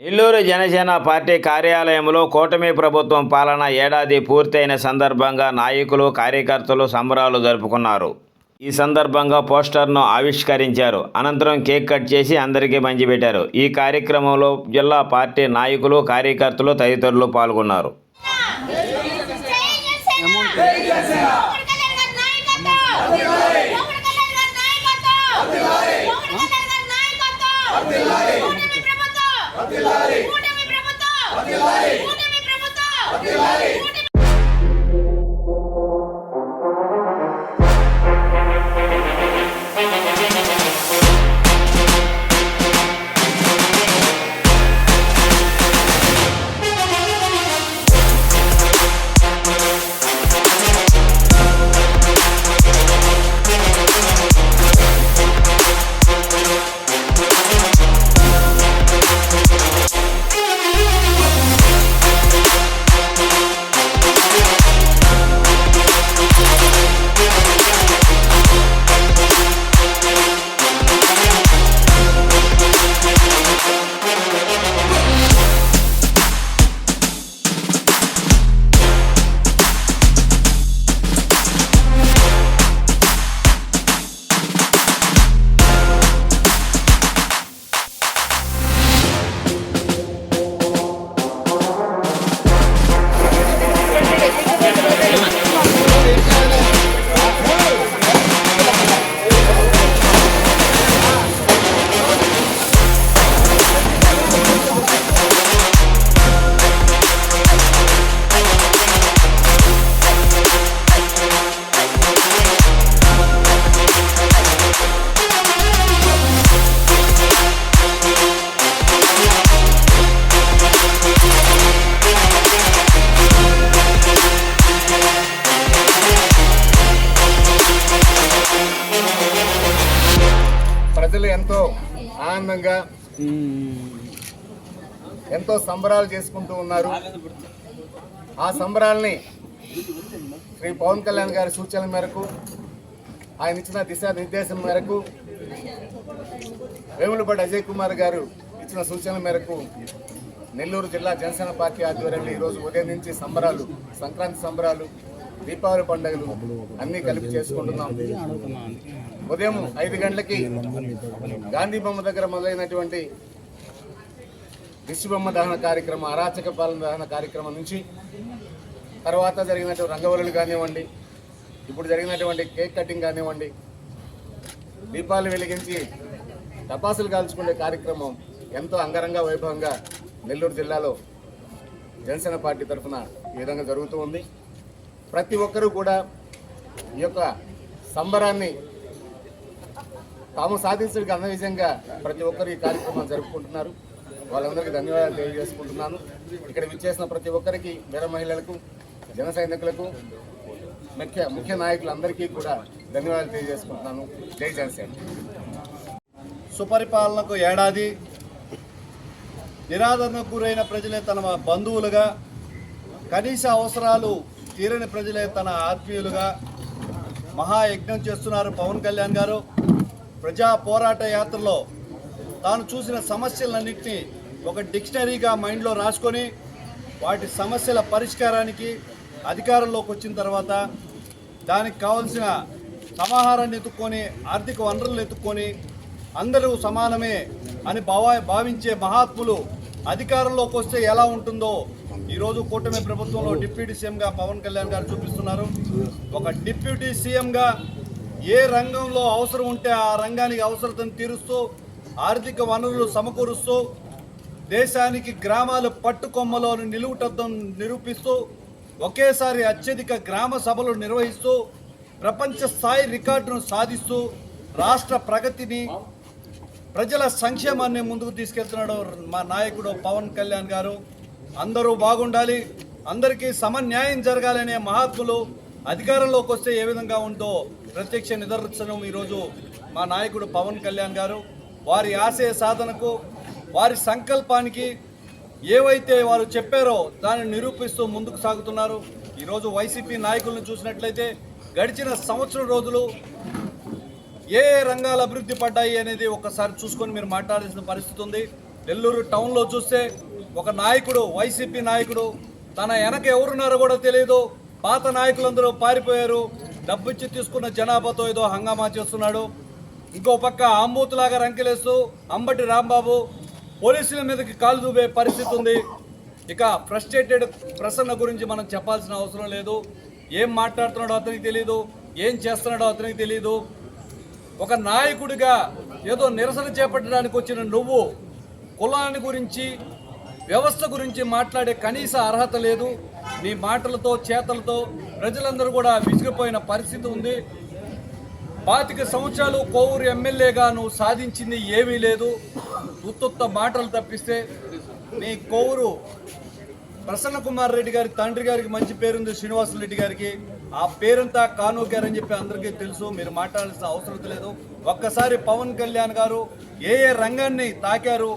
Nellore Janasena party కార్యాలయంలో కూటమి ప్రభుత్వం పాలన ఏడాది పూర్తయిన సందర్భంగా నాయకులు కార్యకర్తలు సంబరాలు జరుపుకున్నారు. ఈ సందర్భంగా పోస్టర్ను ఆవిష్కరించారు. అనంతరం కేక్ కట్ చేసి అందరికీ పంచిపెట్టారు. ఈ కార్యక్రమంలో జిల్లా పార్టీ నాయకులు కార్యకర్తలు తదితరులు పాల్గొన్నారు. ప్రజలు ఎంతో ఆనందంగా ఎంతో సంబరాలు చేసుకుంటూ ఉన్నారు. ఆ సంబరాల్ని శ్రీ పవన్ కళ్యాణ్ గారి సూచనల మేరకు, ఆయన ఇచ్చిన దిశానిర్దేశం మేరకు, వేములపాటి అజయ్ కుమార్ గారు ఇచ్చిన సూచనల మేరకు నెల్లూరు జిల్లా జనసేన పార్టీ ఆధ్వర్యంలో ఈరోజు ఉదయం నుంచి సంబరాలు, సంక్రాంతి సంబరాలు, దీపావళి పండుగలు అన్నీ కలిపి చేసుకుంటున్నాం. ఉదయం 5 గంటలకి గాంధీ బొమ్మ దగ్గర మొదలైనటువంటి దిష్టిబొమ్మ దహన కార్యక్రమం, అరాచక పాలన దహన కార్యక్రమం నుంచి తర్వాత జరిగినటువంటి రంగవల్లులు కానివ్వండి, ఇప్పుడు జరిగినటువంటి కేక్ కటింగ్ కానివ్వండి, దీపాలు వెలిగించి టపాసులు కాల్చుకునే కార్యక్రమం ఎంతో అంగరంగ వైభవంగా నెల్లూరు జిల్లాలో జనసేన పార్టీ తరఫున ఈ విధంగా జరుగుతూ ఉంది. ప్రతి ఒక్కరూ కూడా ఈ యొక్క సంబరాన్ని తాము సాధించడానికి అన్న విధంగా ప్రతి ఒక్కరు ఈ కార్యక్రమం జరుపుకుంటున్నారు. వాళ్ళందరికీ ధన్యవాదాలు తెలియజేసుకుంటున్నాను. ఇక్కడ విచ్చేసిన ప్రతి ఒక్కరికి, వీర మహిళలకు, జన సైనికులకు, ముఖ్య నాయకులందరికీ కూడా ధన్యవాదాలు తెలియజేసుకుంటున్నాను. జై జనసేన. సుపరిపాలనకు ఏడాది, నిరాదరణకు గురైన ప్రజలే తన బంధువులుగా, కనీస అవసరాలు తీరని ప్రజలే తన ఆత్మీయులుగా మహాయజ్ఞం చేస్తున్నారు పవన్ కళ్యాణ్ గారు. ప్రజా పోరాట యాత్రలో తాను చూసిన సమస్యలన్నింటినీ ఒక డిక్షనరీగా మైండ్లో రాసుకొని వాటి సమస్యల పరిష్కారానికి అధికారంలోకి వచ్చిన తర్వాత దానికి కావాల్సిన సమాహారాన్ని ఎత్తుక్కొని, ఆర్థిక వనరులను ఎత్తుక్కొని అందరూ సమానమే అని భావించే మహాత్ములు అధికారంలోకి వస్తే ఎలా ఉంటుందో ఈరోజు కూటమి ప్రభుత్వంలో డిప్యూటీ సీఎంగా పవన్ కళ్యాణ్ గారు చూపిస్తున్నారు. ఒక డిప్యూటీ సీఎంగా ఏ రంగంలో అవసరం ఉంటే ఆ రంగానికి అవసరతను తీరుస్తూ, ఆర్థిక వనరులు సమకూరుస్తూ, దేశానికి గ్రామాలు పట్టుకొమ్మలో నిలువుటద్దం నిరూపిస్తూ, ఒకేసారి అత్యధిక గ్రామ సభలు నిర్వహిస్తూ, ప్రపంచ స్థాయి రికార్డును సాధిస్తూ, రాష్ట్ర ప్రగతిని, ప్రజల సంక్షేమాన్ని ముందుకు తీసుకెళ్తున్నాడు మా నాయకుడు పవన్ కళ్యాణ్ గారు. అందరూ బాగుండాలి, అందరికీ సమన్యాయం జరగాలనే మహాత్ములు అధికారంలోకి వస్తే ఏ విధంగా ఉందో ప్రత్యక్ష నిదర్శనం ఈరోజు మా నాయకుడు పవన్ కళ్యాణ్ గారు. వారి ఆశయ సాధనకు, వారి సంకల్పానికి ఏవైతే వారు చెప్పారో దాన్ని నిరూపిస్తూ ముందుకు సాగుతున్నారు. ఈరోజు వైసీపీ నాయకులను చూసినట్లయితే గడిచిన సంవత్సరం రోజులు ఏ రంగాలు అభివృద్ధి పడ్డాయి అనేది ఒకసారి చూసుకొని మీరు మాట్లాడాల్సిన పరిస్థితి ఉంది. నెల్లూరు టౌన్లో చూస్తే ఒక నాయకుడు, వైసీపీ నాయకుడు, తన వెనక ఎవరున్నారో కూడా తెలియదు, పాత నాయకులందరూ పారిపోయారు, డబ్బిచ్చి తీసుకున్న జనాభాతో ఏదో హంగామా చేస్తున్నాడు. ఇంకో పక్క ఆంబూతులాగా రంకెలేస్తూ అంబటి రాంబాబు పోలీసుల మీదకి కాలు దూబే పరిస్థితి ఉంది. ఇక ఫ్రస్ట్రేటెడ్ ప్రసన్న గురించి మనం చెప్పాల్సిన అవసరం లేదు. ఏం మాట్లాడుతున్నాడో అతనికి తెలియదు, ఏం చేస్తున్నాడో అతనికి తెలియదు. ఒక నాయకుడిగా ఏదో నిరసన చేపట్టడానికి వచ్చిన నువ్వు కులాన్ని గురించి, వ్యవస్థ గురించి మాట్లాడే కనీస అర్హత లేదు. నీ మాటలతో చేతలతో ప్రజలందరూ కూడా విసిగిపోయిన పరిస్థితి ఉంది. 25 సంవత్సరాలు కోవూరు ఎమ్మెల్యేగా నువ్వు సాధించింది ఏమీ లేదు. ఉత్తుత్త మాటలు తప్పిస్తే నీ కోవూరు ప్రసన్న కుమార్ రెడ్డి గారి తండ్రి గారికి మంచి పేరుంది, శ్రీనివాసరెడ్డి గారికి. ఆ పేరంతా కానుగారని చెప్పి అందరికీ తెలుసు, మీరు మాట్లాడాల్సిన అవసరం లేదు. ఒక్కసారి పవన్ కళ్యాణ్ గారు ఏ రంగాన్ని తాకారు,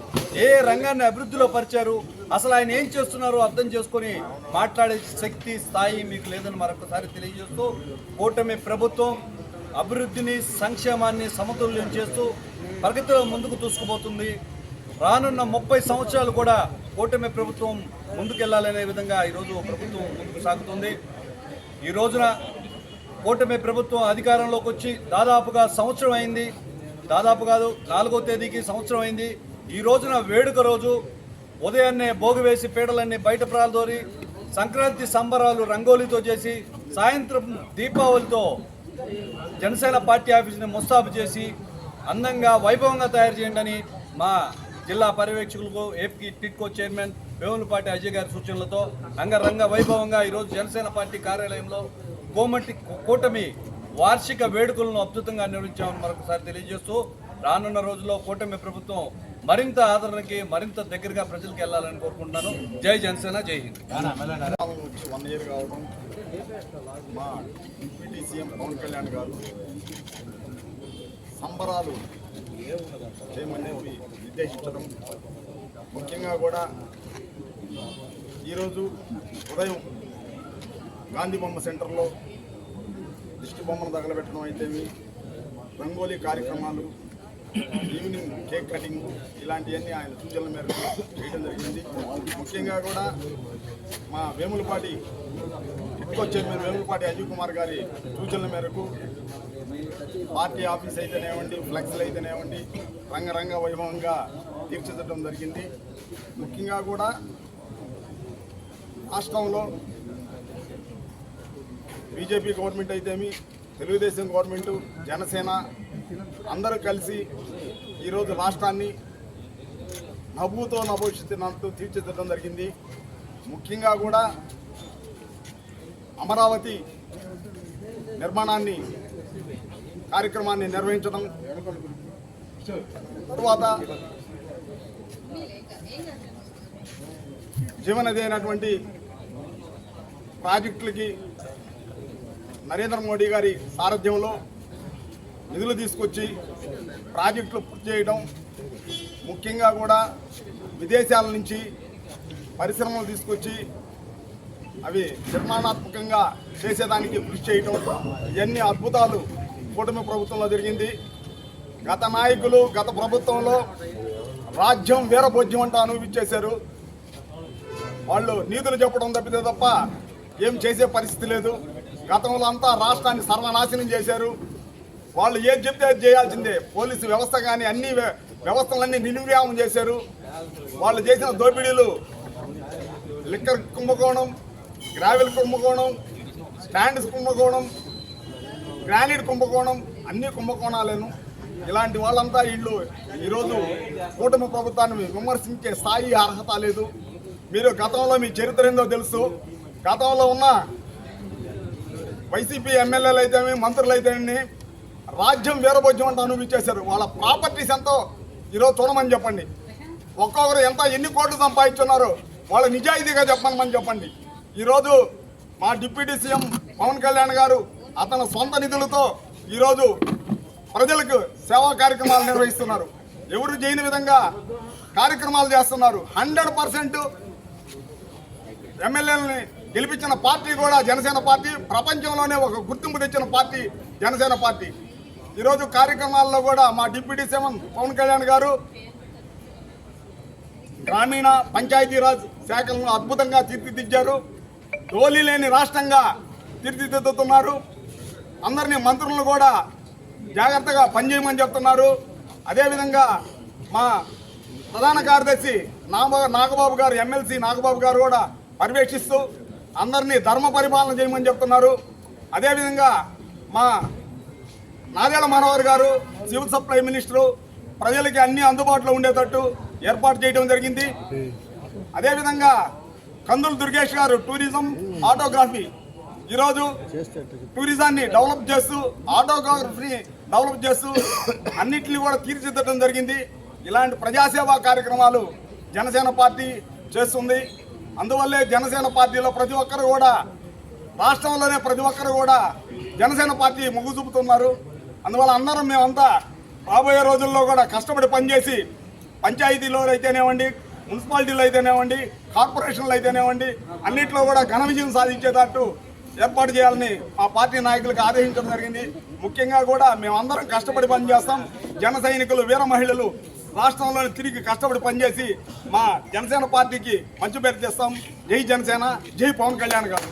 ఏ రంగాన్ని అభివృద్ధిలో పరిచారు, అసలు ఆయన ఏం చేస్తున్నారో అర్థం చేసుకొని మాట్లాడే శక్తి, స్థాయి మీకు లేదని మరొకసారి తెలియజేస్తూ, కూటమి ప్రభుత్వం అభివృద్ధిని, సంక్షేమాన్ని సమతుల్యం చేస్తూ ప్రగతిలో ముందుకు దూసుకుపోతుంది. రానున్న 30 సంవత్సరాలు కూడా కూటమి ప్రభుత్వం ముందుకెళ్లాలనే విధంగా ఈరోజు ప్రభుత్వం ముందుకు సాగుతుంది. ఈ రోజున కూటమి ప్రభుత్వం అధికారంలోకి వచ్చి దాదాపుగా సంవత్సరం అయింది. దాదాపు కాదు, 4వ తేదీకి సంవత్సరం అయింది. ఈ రోజున వేడుక రోజు ఉదయాన్నే భోగి వేసి పీటలన్నీ బయట ప్రాలదోరి, సంక్రాంతి సంబరాలు రంగోలీతో చేసి, సాయంత్రం దీపావళితో జనసేన పార్టీ ఆఫీస్ని ముస్తాబు చేసి అందంగా వైభవంగా తయారు చేయండి అని మా జిల్లా పర్యవేక్షకులకు, ఏపీ టిట్కో చైర్మన్ వేములపాటి అజయ్ గారి సూచనలతో అంగరంగ వైభవంగా ఈరోజు జనసేన పార్టీ కార్యాలయంలో కూటమి వార్షిక వేడుకలను అద్భుతంగా నిర్వహించామని మరొకసారి తెలియజేస్తూ, రానున్న రోజుల్లో కూటమి ప్రభుత్వం మరింత ఆదరణకి, మరింత దగ్గరగా ప్రజలకు వెళ్ళాలని కోరుకుంటున్నాను. జై జనసేన, జై హింద్. 1 year కావడం, మా డిప్యూటీ సీఎం పవన్ కళ్యాణ్ గారు సంబరాలు చేయమని నిర్దేశించడం, ముఖ్యంగా కూడా ఈరోజు ఉదయం గాంధీ బొమ్మ సెంటర్లో దిష్టి బొమ్మను తగలబెట్టడం అయితేమి, రంగోలీ కార్యక్రమాలు, ఈవినింగ్ కేక్ కటింగ్, ఇలాంటివన్నీ ఆయన సూచనల మేరకు చేయడం జరిగింది. ముఖ్యంగా కూడా మా వేములపాటి టిట్కో చైర్మన్ వేములపాటి అజయ్ కుమార్ గారి సూచనల మేరకు పార్టీ ఆఫీస్ అయితేనేవ్వండి, ఫ్లెక్స్లు అయితేనేవ్వండి, రంగరంగ వైభవంగా తీర్చిదిద్దడం జరిగింది. ముఖ్యంగా కూడా రాష్ట్రంలో బీజేపీ గవర్నమెంట్ అయితేమి, తెలుగుదేశం గవర్నమెంటు, జనసేన అందరూ కలిసి ఈరోజు రాష్ట్రాన్ని నవ్వుతో నభవిష్యత్తు తీర్చిదిద్దడం జరిగింది. ముఖ్యంగా కూడా అమరావతి నిర్మాణాన్ని కార్యక్రమాన్ని నిర్వహించడం, తరువాత జీవనది అయినటువంటి ప్రాజెక్టులకి నరేంద్ర మోడీ గారి సారథ్యంలో నిధులు తీసుకొచ్చి ప్రాజెక్టులు పూర్తి చేయడం, ముఖ్యంగా కూడా విదేశాల నుంచి పరిశ్రమలు తీసుకొచ్చి అవి నిర్మాణాత్మకంగా చేసేదానికి కృషి చేయడం, ఇవన్నీ అద్భుతాలు కూటమి ప్రభుత్వంలో జరిగింది. గత నాయకులు గత ప్రభుత్వంలో రాజ్యం వీరభోజ్యం అంటూ అనుభవించేశారు. వాళ్ళు నీతులు చెప్పడం తప్పితే తప్ప ఏం చేసే పరిస్థితి లేదు. గతంలో అంతా రాష్ట్రాన్ని సర్వనాశనం చేశారు. వాళ్ళు ఏం చెప్తే అది చేయాల్సిందే. పోలీసు వ్యవస్థ కానీ అన్ని వ్యవస్థలన్నీ నిర్వీర్యం చేశారు. వాళ్ళు చేసిన దోపిడీలు లిక్కర్ కుంభకోణం, గ్రావెల్ కుంభకోణం, స్టాండ్స్ కుంభకోణం, గ్రానైట్ కుంభకోణం, అన్ని కుంభకోణాలను. ఇలాంటి వాళ్ళంతా వీళ్ళు ఈరోజు కూటమి ప్రభుత్వాన్ని విమర్శించే స్థాయి అర్హత లేదు. మీరు గతంలో మీ చరిత్ర ఏందో తెలుసు. గతంలో ఉన్న వైసీపీ ఎమ్మెల్యేలు అయితేమి, మంత్రులు అయితేమి రాజ్యం వీరభోజ్యం అంటూ అనుభవించేశారు. వాళ్ళ ప్రాపర్టీస్ ఎంతో ఈరోజు చూడమని చెప్పండి. ఒక్కొక్కరు ఎన్ని కోట్లు సంపాదించున్నారో వాళ్ళ నిజాయితీగా చెప్పమని చెప్పండి. ఈరోజు మా డిప్యూటీ సీఎం పవన్ కళ్యాణ్ గారు అతని సొంత నిధులతో ఈరోజు ప్రజలకు సేవా కార్యక్రమాలు నిర్వహిస్తున్నారు. ఎవరు చేయని విధంగా కార్యక్రమాలు చేస్తున్నారు. 100% ఎమ్మెల్యేలని గెలిపించిన పార్టీ కూడా జనసేన పార్టీ. ప్రపంచంలోనే ఒక గుర్తింపు తెచ్చిన పార్టీ జనసేన పార్టీ. ఈరోజు కార్యక్రమాల్లో కూడా మా డిప్యూటీ సీఎం పవన్ కళ్యాణ్ గారు గ్రామీణ పంచాయతీరాజ్ శాఖలను అద్భుతంగా తీర్చిదిద్దారు. ధోళీ లేని రాష్ట్రంగా తీర్చిదిద్దుతున్నారు. అందరినీ మంత్రులను కూడా జాగ్రత్తగా పనిచేయమని చెప్తున్నారు. అదేవిధంగా మా ప్రధాన కార్యదర్శి నాగబాబు గారు, ఎమ్మెల్సీ నాగబాబు గారు కూడా పర్యవేక్షిస్తూ అందరినీ ధర్మ పరిపాలన చేయమని చెప్తున్నారు. అదేవిధంగా మా నాదేళ్ల మనోహర్ గారు సివిల్ సప్లై మినిస్టరు ప్రజలకి అన్ని అందుబాటులో ఉండేటట్టు ఏర్పాటు చేయడం జరిగింది. అదేవిధంగా కందులు దుర్గేష్ గారు టూరిజం, ఆటోగ్రఫీ ఈరోజు టూరిజాన్ని డెవలప్ చేస్తూ, ఆటోగ్రఫీని డెవలప్ చేస్తూ అన్నింటినీ కూడా తీర్చిదిద్దడం జరిగింది. ఇలాంటి ప్రజాసేవా కార్యక్రమాలు జనసేన పార్టీ చేస్తుంది. అందువల్లే జనసేన పార్టీలో ప్రతి ఒక్కరు కూడా, రాష్ట్రంలోనే ప్రతి ఒక్కరు కూడా జనసేన పార్టీ మొగ్గు చూపుతున్నారు. అందువల్ల అందరం మేమంతా రాబోయే రోజుల్లో కూడా కష్టపడి పనిచేసి పంచాయతీలో అయితేనేవ్వండి, మున్సిపాలిటీలో అయితేనేవ్వండి, కార్పొరేషన్లు అయితేనేవ్వండి అన్నింటిలో కూడా ఘన విజయం సాధించేటట్టు ఏర్పాటు చేయాలని మా పార్టీ నాయకులకు ఆదేశించడం జరిగింది. ముఖ్యంగా కూడా మేమందరం కష్టపడి పనిచేస్తాం. జన సైనికులు, వీర మహిళలు రాష్ట్రంలో తిరిగి కష్టపడి పనిచేసి మా జనసేన పార్టీకి మంచి పేరు తెస్తాం. జై జనసేన, జై పవన్ కళ్యాణ్ గారు.